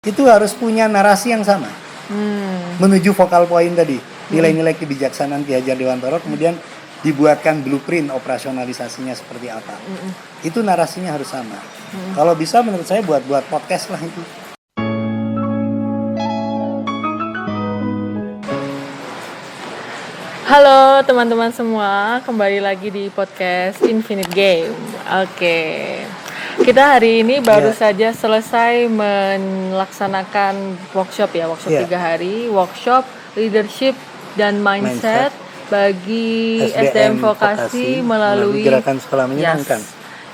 itu harus punya narasi yang sama. Menuju vokal point tadi, nilai-nilai kebijaksanaan Ki Hajar Dewantara, kemudian dibuatkan blueprint operasionalisasinya seperti apa. Itu narasinya harus sama. Kalau bisa menurut saya buat podcast lah itu. Halo teman-teman semua, kembali lagi di podcast Infinite Game. Oke, kita hari ini baru saja selesai melaksanakan workshop 3 hari, workshop leadership dan mindset bagi SDM vokasi melalui gerakan sekolah menyenangkan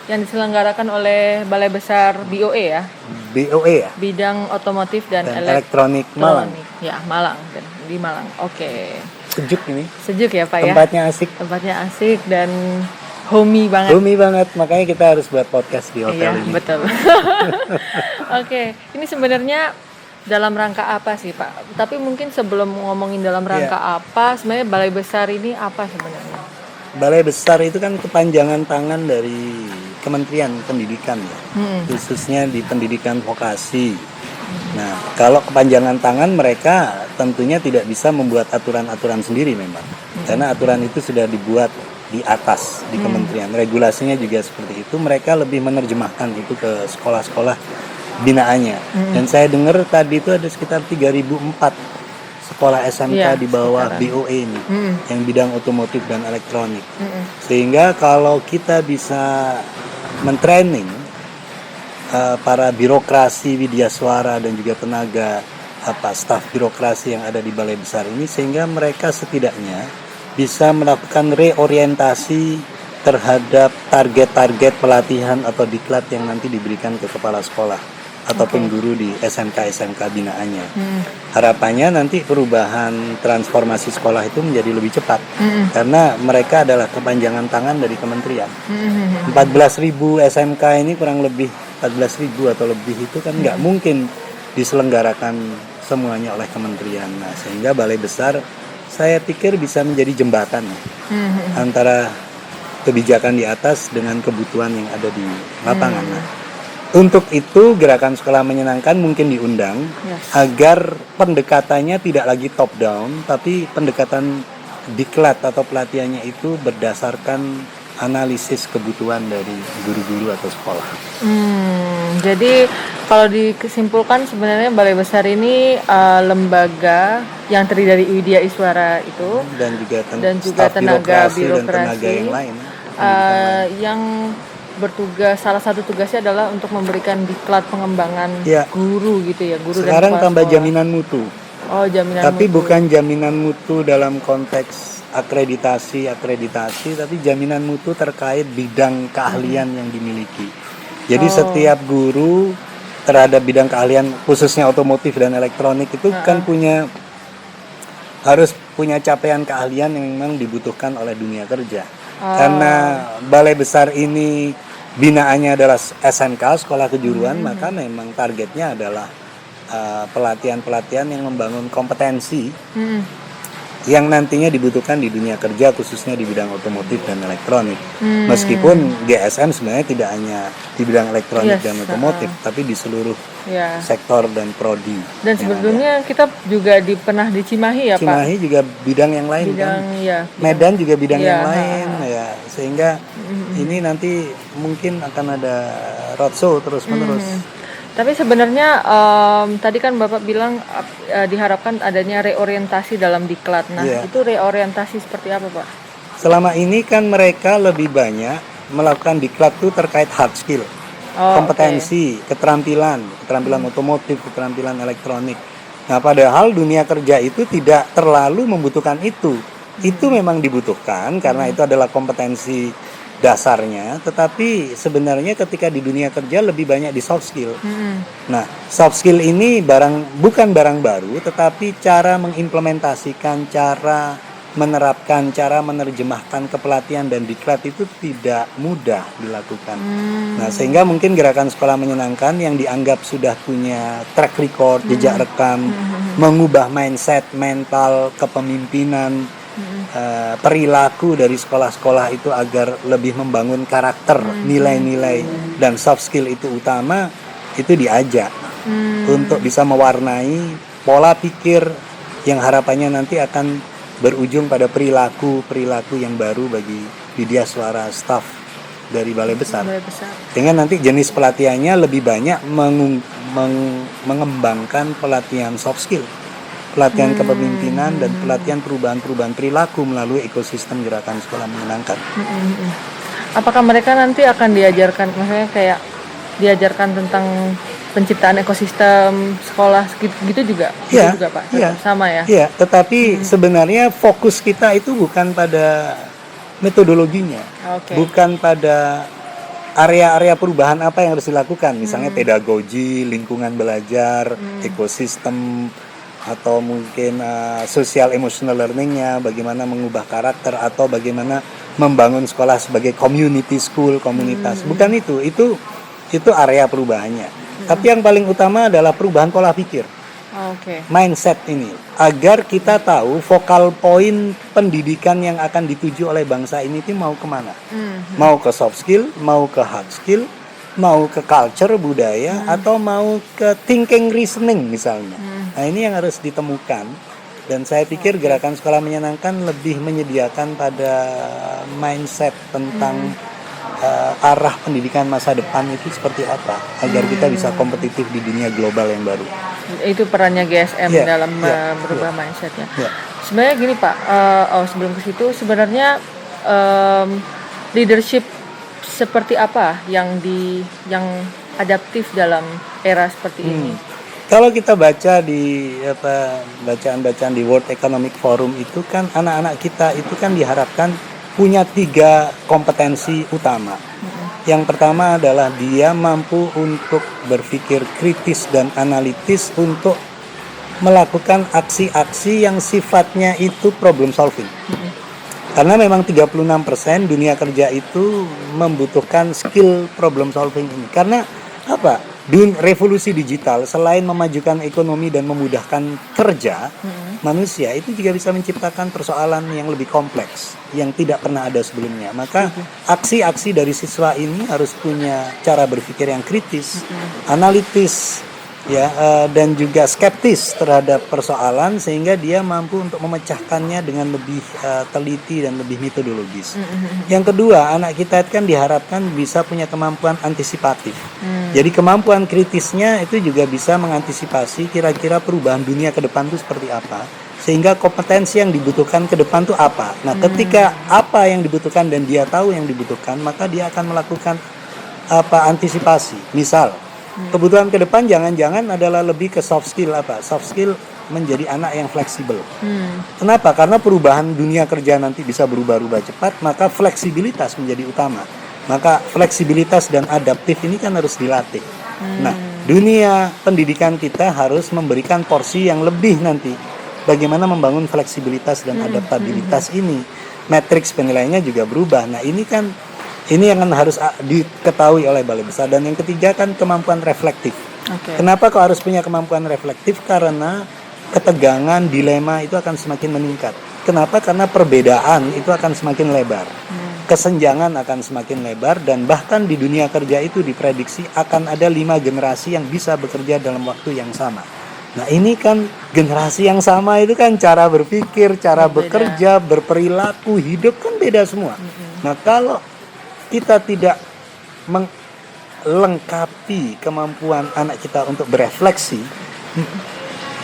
yang diselenggarakan oleh Balai Besar BOE ya. BOE ya? Bidang otomotif dan elektronik Malang. Ya, Malang, di Malang. Oke. Sejuk ini. Sejuk ya Pak Tempatnya asik. Tempatnya asik dan homey banget. Homey banget, makanya kita harus buat podcast di hotel ini. Iya, betul. Oke, ini sebenarnya dalam rangka apa sih Pak? Tapi mungkin sebelum ngomongin dalam rangka apa, sebenarnya Balai Besar ini apa sebenarnya? Balai Besar itu kan kepanjangan tangan dari Kementerian Pendidikan ya, khususnya di pendidikan vokasi. Nah, kalau kepanjangan tangan mereka tentunya tidak bisa membuat aturan-aturan sendiri memang, karena aturan itu sudah dibuat di atas di kementerian, regulasinya juga seperti itu. Mereka lebih menerjemahkan itu ke sekolah-sekolah binaannya. Dan saya dengar tadi itu ada sekitar 3.004 sekolah SMK di bawah BOE ini, yang bidang otomotif dan elektronik. Sehingga kalau kita bisa mentraining para birokrasi widyaswara dan juga tenaga staf birokrasi yang ada di Balai Besar ini, sehingga mereka setidaknya bisa melakukan reorientasi terhadap target-target pelatihan atau diklat yang nanti diberikan ke kepala sekolah ataupun guru di SMK binaannya. Harapannya nanti perubahan transformasi sekolah itu menjadi lebih cepat, karena mereka adalah kepanjangan tangan dari kementerian. 14.000 SMK ini kurang lebih 14.000 atau lebih itu kan nggak mungkin diselenggarakan semuanya oleh kementerian. Nah, sehingga Balai Besar saya pikir bisa menjadi jembatan antara kebijakan di atas dengan kebutuhan yang ada di lapangan. Nah, untuk itu gerakan sekolah menyenangkan mungkin diundang agar pendekatannya tidak lagi top down, tapi pendekatan diklat atau pelatihannya itu berdasarkan analisis kebutuhan dari guru-guru atau sekolah. Jadi kalau disimpulkan sebenarnya Balai Besar ini lembaga yang terdiri dari Widya Iswara itu dan juga tenaga birokrasi dan tenaga yang lain yang bertugas, salah satu tugasnya adalah untuk memberikan diklat pengembangan guru gitu ya, guru. Sekarang dan tambah jaminan mutu. Jaminan tapi mutu. Bukan jaminan mutu dalam konteks akreditasi, tapi jaminan mutu terkait bidang keahlian yang dimiliki. Jadi setiap guru terhadap bidang keahlian khususnya otomotif dan elektronik itu kan harus punya capaian keahlian yang memang dibutuhkan oleh dunia kerja. Karena Balai Besar ini binaannya adalah SMK, sekolah kejuruan, maka memang targetnya adalah pelatihan-pelatihan yang membangun kompetensi yang nantinya dibutuhkan di dunia kerja, khususnya di bidang otomotif dan elektronik. Meskipun GSM sebenarnya tidak hanya di bidang elektronik dan otomotif, tapi di seluruh sektor dan prodi. Dan sebetulnya kita juga pernah di Cimahi ya Pak? Cimahi juga bidang yang lain Medan juga bidang yang lain ya, sehingga ini nanti mungkin akan ada roadshow terus-menerus. Tapi sebenarnya tadi kan Bapak bilang diharapkan adanya reorientasi dalam diklat. Nah, itu reorientasi seperti apa Pak? Selama ini kan mereka lebih banyak melakukan diklat itu terkait hard skill, kompetensi, keterampilan otomotif, keterampilan elektronik. Nah, padahal dunia kerja itu tidak terlalu membutuhkan itu. Itu memang dibutuhkan karena itu adalah kompetensi dasarnya, tetapi sebenarnya ketika di dunia kerja lebih banyak di soft skill. Nah, soft skill ini bukan barang baru, tetapi cara mengimplementasikan, cara menerapkan, cara menerjemahkan kepelatihan dan diklat itu tidak mudah dilakukan. Nah, sehingga mungkin gerakan sekolah menyenangkan yang dianggap sudah punya track record, jejak rekam, mengubah mindset, mental, kepemimpinan, perilaku dari sekolah-sekolah itu agar lebih membangun karakter, nilai-nilai dan soft skill itu utama, itu diajak untuk bisa mewarnai pola pikir yang harapannya nanti akan berujung pada perilaku yang baru bagi Widya Suara staf dari Balai Besar. Dengan nanti jenis pelatihannya lebih banyak mengembangkan pelatihan soft skill, pelatihan kepemimpinan dan pelatihan perubahan perilaku melalui ekosistem gerakan sekolah menyenangkan. Apakah mereka nanti akan diajarkan, maksudnya kayak diajarkan tentang penciptaan ekosistem sekolah gitu juga? Iya, juga Pak, iya, sama ya? Iya, tetapi sebenarnya fokus kita itu bukan pada metodologinya, bukan pada area-area perubahan apa yang harus dilakukan, misalnya pedagogi, lingkungan belajar, ekosistem, atau mungkin social emotional learningnya, bagaimana mengubah karakter atau bagaimana membangun sekolah sebagai community school, komunitas. Bukan itu area perubahannya. Tapi yang paling utama adalah perubahan pola pikir, mindset ini, agar kita tahu vokal poin pendidikan yang akan dituju oleh bangsa ini itu mau kemana. Mau ke soft skill, mau ke hard skill, mau ke culture, budaya, atau mau ke thinking reasoning misalnya. Nah ini yang harus ditemukan. Dan saya pikir gerakan sekolah menyenangkan lebih menyediakan pada mindset tentang arah pendidikan masa depan itu seperti apa, agar kita bisa kompetitif di dunia global yang baru. Itu perannya GSM dalam merubah mindsetnya. Sebenarnya gini Pak, sebelum ke situ sebenarnya leadership seperti apa yang adaptif dalam era seperti ini? Kalau kita baca di bacaan-bacaan di World Economic Forum itu kan anak-anak kita itu kan diharapkan punya 3 kompetensi utama. Yang pertama adalah dia mampu untuk berpikir kritis dan analitis untuk melakukan aksi-aksi yang sifatnya itu problem solving. Karena memang 36% dunia kerja itu membutuhkan skill problem solving ini. Karena apa? Revolusi digital selain memajukan ekonomi dan memudahkan kerja, manusia itu juga bisa menciptakan persoalan yang lebih kompleks yang tidak pernah ada sebelumnya. Maka aksi-aksi dari siswa ini harus punya cara berpikir yang kritis, analitis, dan juga skeptis terhadap persoalan, sehingga dia mampu untuk memecahkannya dengan lebih teliti dan lebih metodologis. Yang kedua, anak kita kan diharapkan bisa punya kemampuan antisipatif. Jadi kemampuan kritisnya itu juga bisa mengantisipasi kira-kira perubahan dunia ke depan itu seperti apa, sehingga kompetensi yang dibutuhkan ke depan itu apa. Nah, ketika apa yang dibutuhkan dan dia tahu yang dibutuhkan, maka dia akan melakukan antisipasi. Misal kebutuhan ke depan jangan-jangan adalah lebih ke soft skill soft skill menjadi anak yang fleksibel. Kenapa? Karena perubahan dunia kerja nanti bisa berubah-ubah cepat, maka fleksibilitas menjadi utama. Maka fleksibilitas dan adaptif ini kan harus dilatih. Nah, dunia pendidikan kita harus memberikan porsi yang lebih nanti. Bagaimana membangun fleksibilitas dan adaptabilitas ini. Matriks penilaiannya juga berubah. Nah, ini yang harus diketahui oleh Balai Besar. Dan yang ketiga kan kemampuan reflektif. Kenapa kok harus punya kemampuan reflektif? Karena ketegangan, dilema itu akan semakin meningkat. Kenapa? Karena perbedaan itu akan semakin lebar. Kesenjangan akan semakin lebar, dan bahkan di dunia kerja itu diprediksi akan ada 5 generasi yang bisa bekerja dalam waktu yang sama. Nah ini kan generasi yang sama itu kan cara berpikir, cara bekerja, berperilaku, hidup kan beda semua. Nah kalau kita tidak melengkapi kemampuan anak kita untuk berefleksi,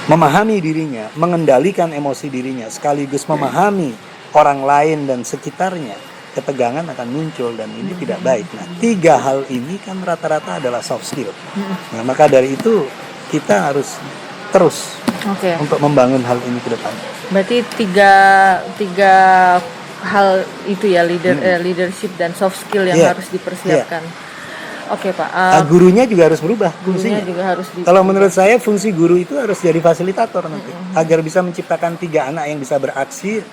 memahami dirinya, mengendalikan emosi dirinya, sekaligus memahami orang lain dan sekitarnya, ketegangan akan muncul dan ini tidak baik. Nah, 3 hal ini kan rata-rata adalah soft skill. Nah, maka dari itu kita harus terus untuk membangun hal ini ke depan. Berarti tiga hal itu ya, leadership dan soft skill yang harus dipersiapkan. Oke Pak. Gurunya juga harus berubah fungsinya. Kalau menurut saya fungsi guru itu harus jadi fasilitator nanti, agar bisa menciptakan 3 anak yang bisa beraksi,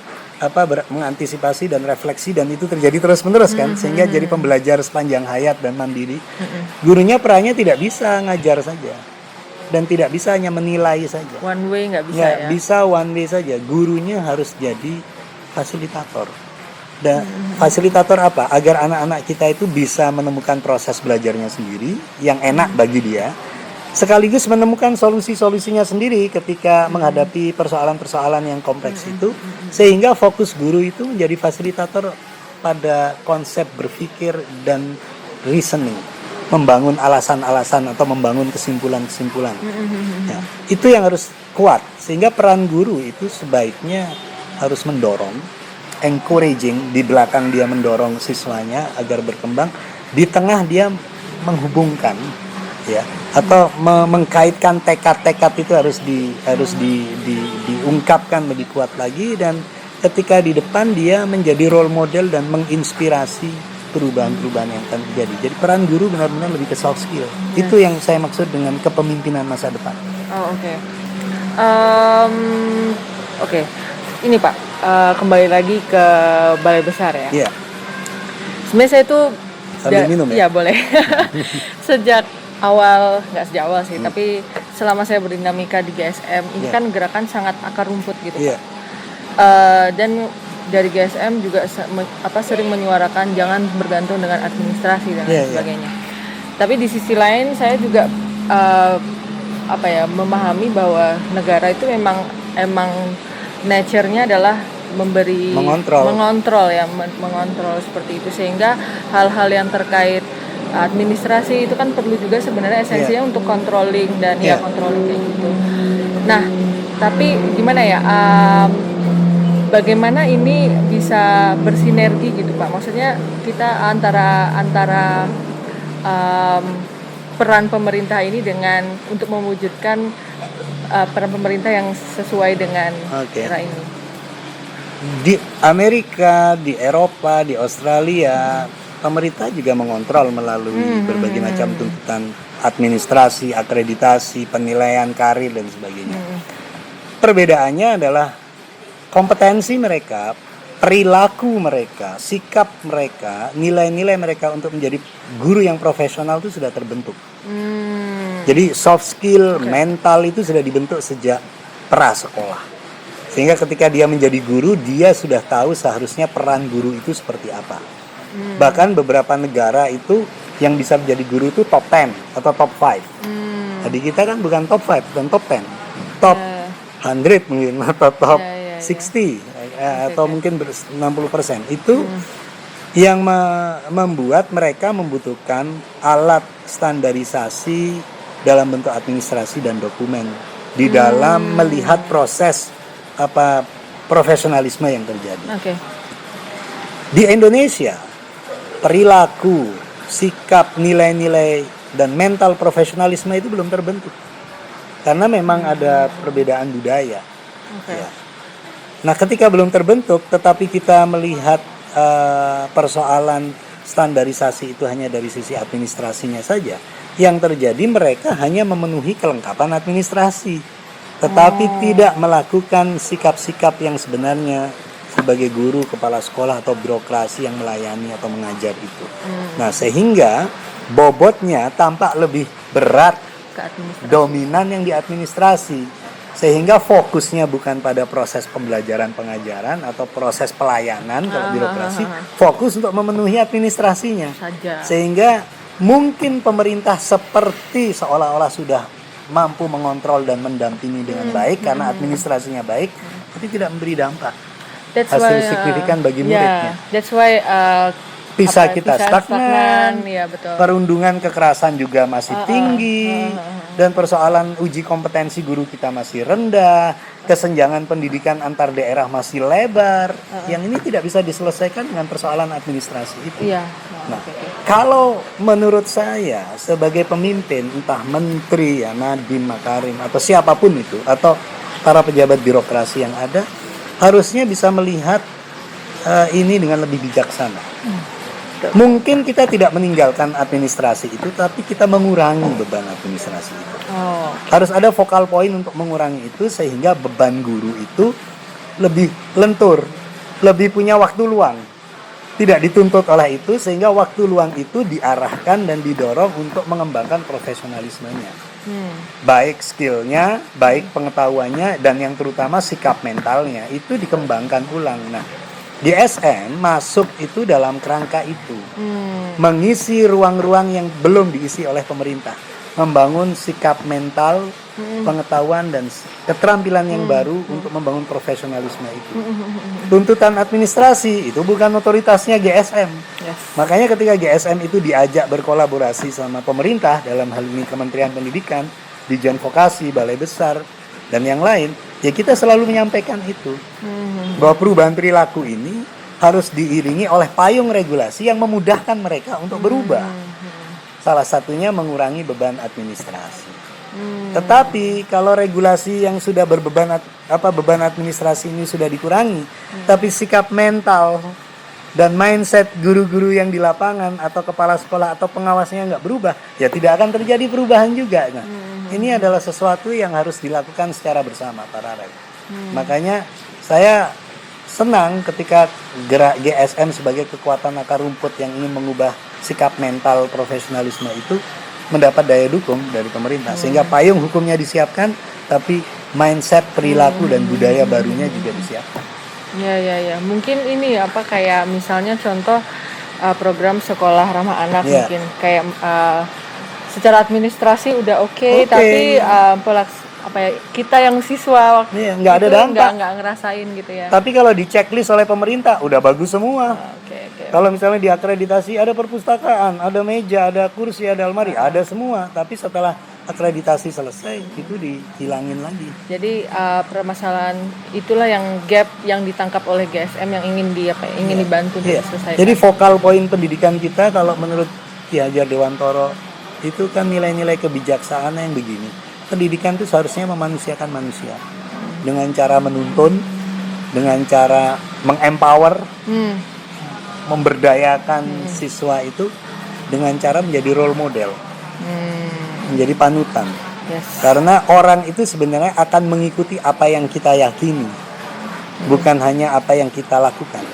mengantisipasi dan refleksi, dan itu terjadi terus-menerus kan, sehingga jadi pembelajar sepanjang hayat dan mandiri. Gurunya perannya tidak bisa ngajar saja dan tidak bisa hanya menilai saja. One way nggak bisa ya? Bisa one way saja. Gurunya harus jadi fasilitator. Dan fasilitator apa? Agar anak-anak kita itu bisa menemukan proses belajarnya sendiri yang enak bagi dia, sekaligus menemukan solusi-solusinya sendiri ketika menghadapi persoalan-persoalan yang kompleks itu, sehingga fokus guru itu menjadi fasilitator pada konsep berpikir dan reasoning, membangun alasan-alasan atau membangun kesimpulan-kesimpulan. Ya, itu yang harus kuat, sehingga peran guru itu sebaiknya harus mendorong, encouraging, di belakang dia mendorong siswanya agar berkembang, di tengah dia menghubungkan, ya, atau mengkaitkan tekad-tekad itu harus diungkapkan lebih kuat lagi, dan ketika di depan dia menjadi role model dan menginspirasi perubahan-perubahan yang akan terjadi. Jadi peran guru benar-benar lebih ke soft skill. Itu yang saya maksud dengan kepemimpinan masa depan. Oh, oke. Oke. Ini Pak, kembali lagi ke Balai Besar ya. Iya. Sebenarnya saya tuh Sambil minum ya? Iya, boleh. Sejak awal, nggak sejak awal sih, tapi selama saya berdinamika di GSM, ini kan gerakan sangat akar rumput gitu Pak. Dan dari GSM juga sering menyuarakan jangan bergantung dengan administrasi dan sebagainya. Tapi di sisi lain saya juga memahami bahwa negara itu emang nature-nya adalah mengontrol seperti itu, sehingga hal-hal yang terkait administrasi itu kan perlu juga sebenarnya esensinya untuk controlling dan controlling kayak gitu. Nah, tapi gimana ya? Bagaimana ini bisa bersinergi gitu Pak? Maksudnya kita antara peran pemerintah ini dengan untuk mewujudkan peran pemerintah yang sesuai dengan era ini. Di Amerika, di Eropa, di Australia, pemerintah juga mengontrol melalui berbagai macam tuntutan administrasi, akreditasi, penilaian karir dan sebagainya. Perbedaannya adalah kompetensi mereka, perilaku mereka, sikap mereka, nilai-nilai mereka untuk menjadi guru yang profesional itu sudah terbentuk. Jadi soft skill, mental itu sudah dibentuk sejak prasekolah. Sehingga ketika dia menjadi guru, dia sudah tahu seharusnya peran guru itu seperti apa. Bahkan beberapa negara itu yang bisa menjadi guru itu top 10 atau top 5. Jadi kita kan bukan top 5, bukan top 10. Top 100 mungkin atau top 60 atau mungkin 60%. Itu yang membuat mereka membutuhkan alat standarisasi dalam bentuk administrasi dan dokumen di dalam melihat proses profesionalisme yang terjadi. Di Indonesia, perilaku, sikap, nilai-nilai dan mental profesionalisme itu belum terbentuk karena memang ada perbedaan budaya. Ya. Nah, ketika belum terbentuk, tetapi kita melihat persoalan standarisasi itu hanya dari sisi administrasinya saja, yang terjadi mereka hanya memenuhi kelengkapan administrasi, tetapi tidak melakukan sikap-sikap yang sebenarnya sebagai guru, kepala sekolah atau birokrasi yang melayani atau mengajar itu. Nah, sehingga bobotnya tampak lebih berat, dominan yang di administrasi. Sehingga fokusnya bukan pada proses pembelajaran pengajaran atau proses pelayanan kalau birokrasi, fokus untuk memenuhi administrasinya. Sehingga mungkin pemerintah seperti seolah-olah sudah mampu mengontrol dan mendampingi dengan baik karena administrasinya baik, tapi tidak memberi dampak hasil signifikan bagi muridnya. That's why kita stagnan, betul. Perundungan kekerasan juga masih tinggi, dan persoalan uji kompetensi guru kita masih rendah, kesenjangan pendidikan antar daerah masih lebar, yang ini tidak bisa diselesaikan dengan persoalan administrasi itu. Nah, kalau menurut saya sebagai pemimpin, entah menteri, Nadiem Makarim atau siapapun itu, atau para pejabat birokrasi yang ada, harusnya bisa melihat ini dengan lebih bijaksana. Mungkin kita tidak meninggalkan administrasi itu, tapi kita mengurangi beban administrasi itu. Harus ada focal point untuk mengurangi itu, sehingga beban guru itu lebih lentur, lebih punya waktu luang. Tidak dituntut oleh itu, sehingga waktu luang itu diarahkan dan didorong untuk mengembangkan profesionalismenya. Baik skillnya, baik pengetahuannya, dan yang terutama sikap mentalnya itu dikembangkan ulang. Nah, di SM masuk itu dalam kerangka itu, mengisi ruang-ruang yang belum diisi oleh pemerintah, membangun sikap mental, pengetahuan dan keterampilan yang baru untuk membangun profesionalisme itu. Tuntutan administrasi itu bukan otoritasnya GSM. Yes. Makanya ketika GSM itu diajak berkolaborasi sama pemerintah, dalam hal ini Kementerian Pendidikan, Dijen Vokasi, Balai Besar, dan yang lain, ya kita selalu menyampaikan itu. Bahwa perubahan perilaku ini harus diiringi oleh payung regulasi yang memudahkan mereka untuk berubah. Salah satunya mengurangi beban administrasi. Tetapi kalau regulasi yang sudah beban administrasi ini sudah dikurangi, tapi sikap mental dan mindset guru-guru yang di lapangan atau kepala sekolah atau pengawasnya nggak berubah, ya tidak akan terjadi perubahan juga. Nah, ini adalah sesuatu yang harus dilakukan secara bersama para rek. Makanya saya senang ketika gerak GSM sebagai kekuatan akar rumput yang ingin mengubah sikap mental profesionalisme itu mendapat daya dukung dari pemerintah, sehingga payung hukumnya disiapkan, tapi mindset, perilaku dan budaya barunya juga disiapkan. Ya. Mungkin ini kayak misalnya contoh program sekolah ramah anak, mungkin kayak secara administrasi udah oke. Tapi kita yang siswa waktu nggak ada dampak, nggak ngerasain gitu ya. Tapi kalau di checklist oleh pemerintah udah bagus semua. Kalau misalnya diakreditasi ada perpustakaan, ada meja, ada kursi, ada almari, ada semua. Tapi setelah akreditasi selesai itu dihilangin lagi. Jadi permasalahan itulah yang gap yang ditangkap oleh GSM yang ingin dibantu diselesaikan. Jadi vokal poin pendidikan kita kalau menurut Ki Hajar Dewantoro itu kan nilai-nilai kebijaksanaan yang begini. Pendidikan itu seharusnya memanusiakan manusia dengan cara menuntun, dengan cara mengempower, memberdayakan siswa itu dengan cara menjadi role model, menjadi panutan. Karena orang itu sebenarnya akan mengikuti apa yang kita yakini, bukan hanya apa yang kita lakukan,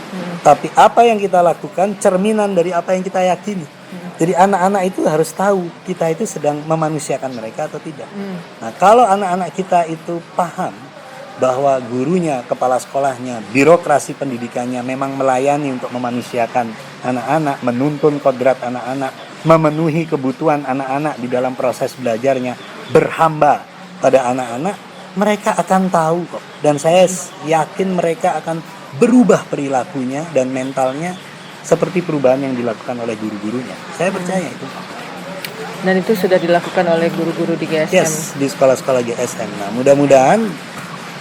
tapi apa yang kita lakukan cerminan dari apa yang kita yakini. Jadi anak-anak itu harus tahu kita itu sedang memanusiakan mereka atau tidak. Nah, kalau anak-anak kita itu paham bahwa gurunya, kepala sekolahnya, birokrasi pendidikannya memang melayani untuk memanusiakan anak-anak, menuntun kodrat anak-anak, memenuhi kebutuhan anak-anak di dalam proses belajarnya, berhamba pada anak-anak, mereka akan tahu kok. Dan saya yakin mereka akan berubah perilakunya dan mentalnya seperti perubahan yang dilakukan oleh guru-gurunya. Saya percaya itu. Dan itu sudah dilakukan oleh guru-guru di GSM. Yes, di sekolah-sekolah GSM. Nah, mudah-mudahan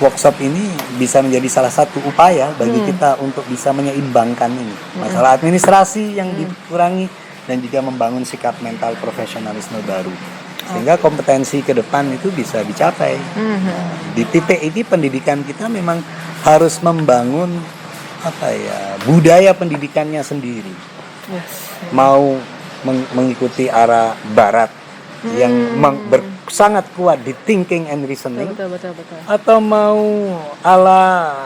workshop ini bisa menjadi salah satu upaya bagi kita untuk bisa menyeimbangkan ini. Masalah administrasi yang dikurangi dan juga membangun sikap mental profesionalisme baru. Sehingga kompetensi ke depan itu bisa dicapai. Nah, di titik ini pendidikan kita memang harus membangun budaya pendidikannya sendiri. Mau mengikuti arah barat yang sangat kuat di thinking and reasoning, betul. atau mau ala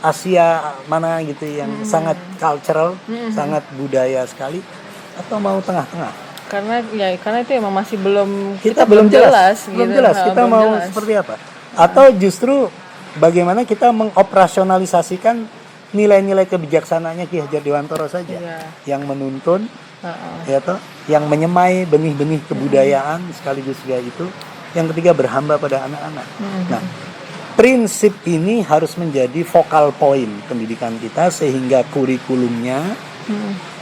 Asia mana gitu yang sangat cultural, sangat budaya sekali, atau mau tengah-tengah. Karena itu emang masih belum belum jelas gitu. Kita belum mau jelas. seperti apa, atau justru bagaimana kita mengoperasionalisasikan nilai-nilai kebijaksanaannya Ki Hajar Dewantoro saja, yang menuntun, yang menyemai benih-benih kebudayaan sekaligus juga itu. Yang ketiga berhamba pada anak-anak. Nah, prinsip ini harus menjadi focal point pendidikan kita sehingga kurikulumnya,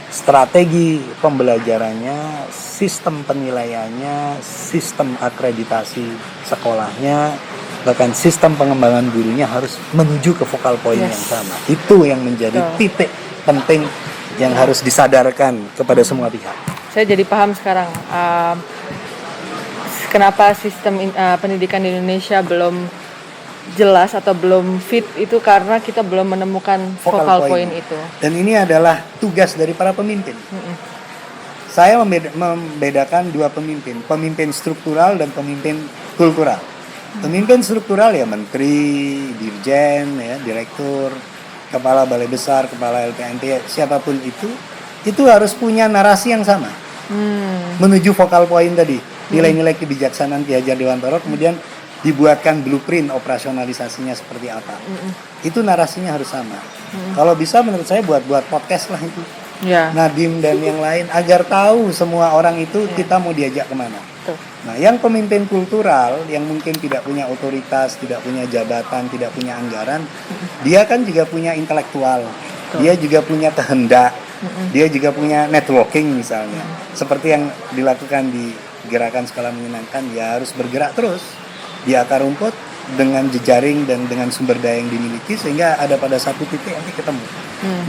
strategi pembelajarannya, sistem penilaiannya, sistem akreditasi sekolahnya, bahkan sistem pengembangan gurunya harus menuju ke focal point yang sama. Itu yang menjadi titik penting yang harus disadarkan kepada semua pihak. Saya jadi paham sekarang kenapa sistem pendidikan di Indonesia belum jelas atau belum fit, itu karena kita belum menemukan focal point itu. Dan ini adalah tugas dari para pemimpin. Saya membedakan dua pemimpin struktural dan pemimpin kultural. Pemimpin struktural ya menteri, dirjen, direktur, kepala balai besar, kepala LPNT, siapapun itu harus punya narasi yang sama. Menuju focal point tadi, nilai-nilai kebijaksanaan Ki Hajar Dewantoro, kemudian dibuatkan blueprint operasionalisasinya seperti apa. Itu narasinya harus sama. Kalau bisa menurut saya buat podcast lah itu. Nadiem dan yang lain agar tahu semua orang itu kita mau diajak kemana. Nah, yang pemimpin kultural yang mungkin tidak punya otoritas, tidak punya jabatan, tidak punya anggaran, dia kan juga punya intelektual, dia juga punya kehendak, dia juga punya networking misalnya. Seperti yang dilakukan di gerakan sekolah menyenangkan, ya harus bergerak terus di akar rumput dengan jejaring dan dengan sumber daya yang dimiliki sehga ada pada satu titik nanti ketemu.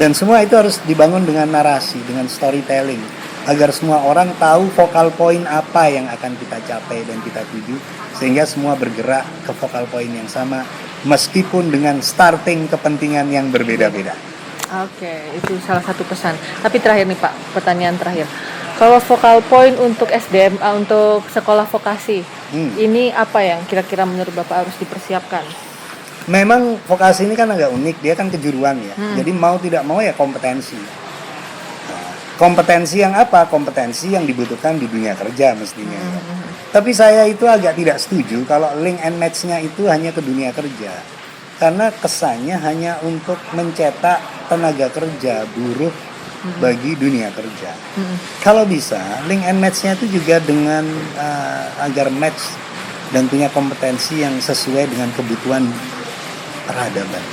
Dan semua itu harus dibangun dengan narasi, dengan storytelling, agar semua orang tahu focal point apa yang akan kita capai dan kita tuju, sehingga semua bergerak ke focal point yang sama meskipun dengan starting kepentingan yang berbeda-beda. Oke, itu salah satu pesan. Tapi terakhir nih Pak, pertanyaan terakhir. Kalau focal point untuk SDM, untuk sekolah vokasi, ini apa yang kira-kira menurut Bapak harus dipersiapkan? Memang vokasi ini kan agak unik, dia kan kejuruan ya. Jadi mau tidak mau ya kompetensi. Nah, kompetensi yang apa? Kompetensi yang dibutuhkan di dunia kerja mestinya. Ya. Tapi saya itu agak tidak setuju kalau link and match-nya itu hanya ke dunia kerja. Karena kesannya hanya untuk mencetak tenaga kerja buruh bagi dunia kerja. Kalau bisa, link and match-nya itu juga dengan agar match dan punya kompetensi yang sesuai dengan kebutuhan peradaban.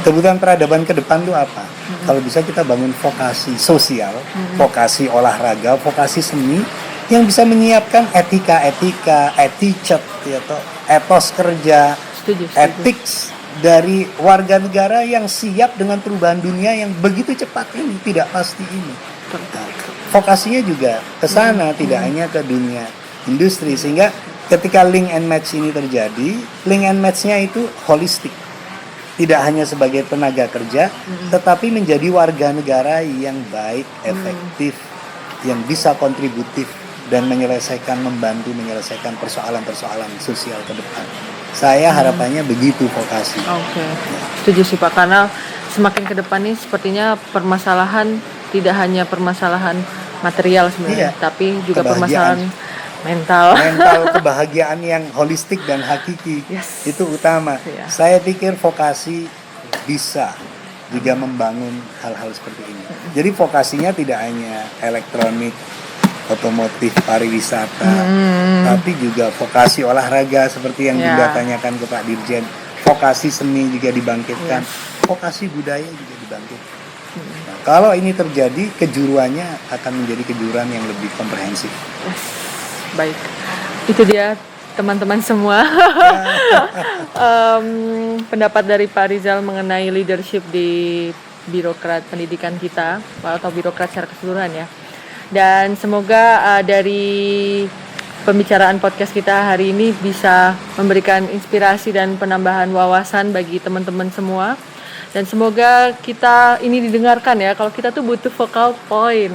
Kebutuhan peradaban ke depan itu apa? Kalau bisa kita bangun vokasi sosial, vokasi olahraga, vokasi seni yang bisa menyiapkan etika-etika, etiquette, atau etos kerja, ethics dari warga negara yang siap dengan perubahan dunia yang begitu cepat ini, tidak pasti ini. Nah, vokasinya juga ke sana, tidak hanya ke dunia industri, sehingga ketika link and match ini terjadi, link and match-nya itu holistik. Tidak hanya sebagai tenaga kerja, tetapi menjadi warga negara yang baik, efektif, yang bisa kontributif dan membantu menyelesaikan persoalan-persoalan sosial ke depan. Saya harapannya begitu vokasi. Oke, setuju sih Pak, karena semakin ke depan nih sepertinya permasalahan tidak hanya permasalahan material sebenarnya, tapi juga permasalahan mental kebahagiaan yang holistik dan hakiki. Itu utama. Saya pikir vokasi bisa juga membangun hal-hal seperti ini. Jadi vokasinya tidak hanya elektronik, otomotif, pariwisata, tapi juga vokasi olahraga seperti yang juga tanyakan ke Pak Dirjen. Vokasi seni juga dibangkitkan, vokasi budaya juga dibangkitkan. Nah, kalau ini terjadi, kejuruannya akan menjadi kejuruan yang lebih komprehensif. Baik, itu dia teman-teman semua pendapat dari Pak Rizal mengenai leadership di birokrat pendidikan kita atau birokrat secara keseluruhan ya. Dan semoga dari pembicaraan podcast kita hari ini bisa memberikan inspirasi dan penambahan wawasan bagi teman-teman semua. Dan semoga kita ini didengarkan ya, kalau kita tuh butuh focal point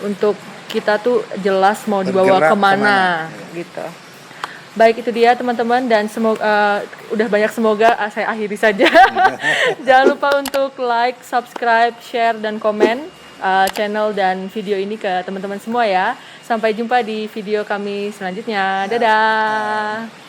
untuk kita tuh jelas mau dibawa kemana gitu. Baik, itu dia teman-teman, dan semoga udah banyak, semoga saya akhiri saja. Jangan lupa untuk like, subscribe, share, dan komen channel dan video ini ke teman-teman semua ya. Sampai jumpa di video kami selanjutnya. Dadah.